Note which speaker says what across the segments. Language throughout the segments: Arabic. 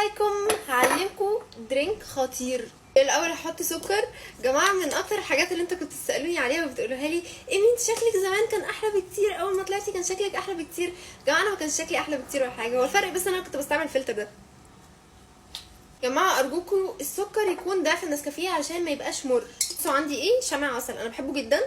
Speaker 1: عليكم، هعلمكم درينك خطير. الاول هحط سكر. جماعه من اكتر الحاجات اللي انت كنت تسالوني عليها وبتقولوها لي ايمي انت شكلك زمان كان احلى بكتير، اول ما طلعتي كان شكلك احلى بكتير. جماعه انا ما كانش شكلي احلى بكتير ولا حاجه، هو الفرق بس انا كنت بستعمل الفلتر ده. جماعه ارجوكم السكر يكون ضعف النسكافيه علشان ما يبقاش مر. بصوا عندي ايه، شمع عسل، انا بحبه جدا،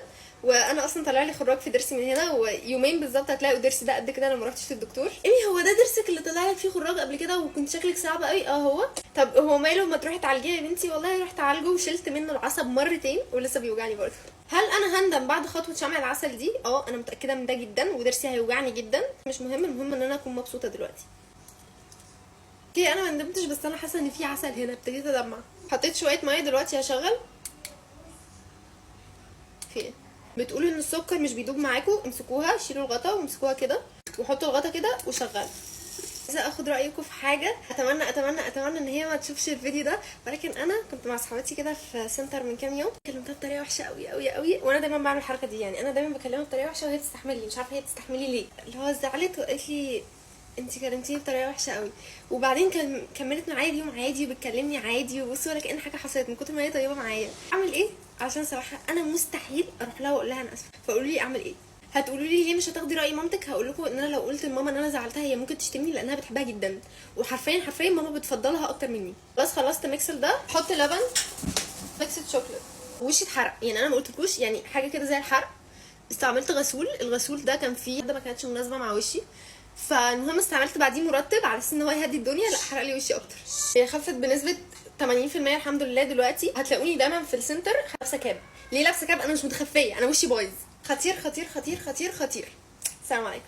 Speaker 1: وانا اصلا طالع لي خراج في ضرسي من هنا، ويومين بالظبط هتلاقوا ضرسي ده قد كده لما رحتش للدكتور. ايه هو ده ضرسك اللي طلع لك فيه خراج قبل كده وكنت شكلك صعب قوي؟ هو. طب هو ماله، ما تروحي تعالجيه يا بنتي. والله رحت اعالجه وشلت منه العصب مرتين ولسه بيوجعني برضه. هل انا هندم بعد خطوه شمع العسل دي؟ انا متاكده من ده جدا، وضرسي هيوجعني جدا. مش مهم، المهم ان انا اكون مبسوطه دلوقتي. اوكي انا ما ندمتش، بس انا حاسه ان في عسل هنا، ابتديت ادمع. حطيت شويه ميه، دلوقتي هشغل. في ايه؟ بتقولوا ان السكر مش بيدوب معاكم، امسكوها، شيلوا الغطا وامسكوها كده وحطوا الغطا كده وشغلوا. عايزه اخد رايكم في حاجه، اتمنى ان هي ما تشوفش الفيديو ده، ولكن انا كنت مع صحباتي كده في سنتر من كام يوم، كلمتها بطريقه وحشه قوي قوي قوي، وانا دايما بعمل الحركه دي، يعني انا دايما بكلمها بطريقه وحشه وهي بتستحملني، مش عارفه هي بتستحملي ليه، اللي هو زعلت وقالت لي انتي كلمتيني بطريقه وحشه قوي، وبعدين كملت معايا اليوم عادي وبتكلمني عادي، وبصي ولا كأن حاجه حصلت من كتر ما هي طيبه معايا. اعمل ايه؟ عشان صراحه انا مستحيل اروح لها واقول لها انا اسفه. فقولوا لي اعمل ايه؟ هتقولوا لي ليه مش هتاخدي راي مامتك؟ هقول لكم ان انا لو قلت لماما ان انا زعلتها هي ممكن تشتمني لانها بتحبها جدا، وحرفيا ماما بتفضلها اكتر مني. بس خلصت ميكسل ده، حط لبن، ميكسد شوكليت. وشي اتحرق، يعني انا ما قلتلكوش، يعني حاجه كده زي الحرق. استعملت غسول، الغسول ده كان فيه ده ما كانتش مناسبه مع وشي، فالمهم استعملت بعديه مرطب على اساس ان هو يهدي الدنيا، لا حرق لي وشي اكتر. هي خفت بنسبه 80% الحمد لله. دلوقتي هتلاقوني دايما في السنتر لابسه كاب. ليه لابسه كاب؟ انا مش متخفيه، انا وشي بايظ. خطير خطير خطير خطير خطير. السلام عليكم.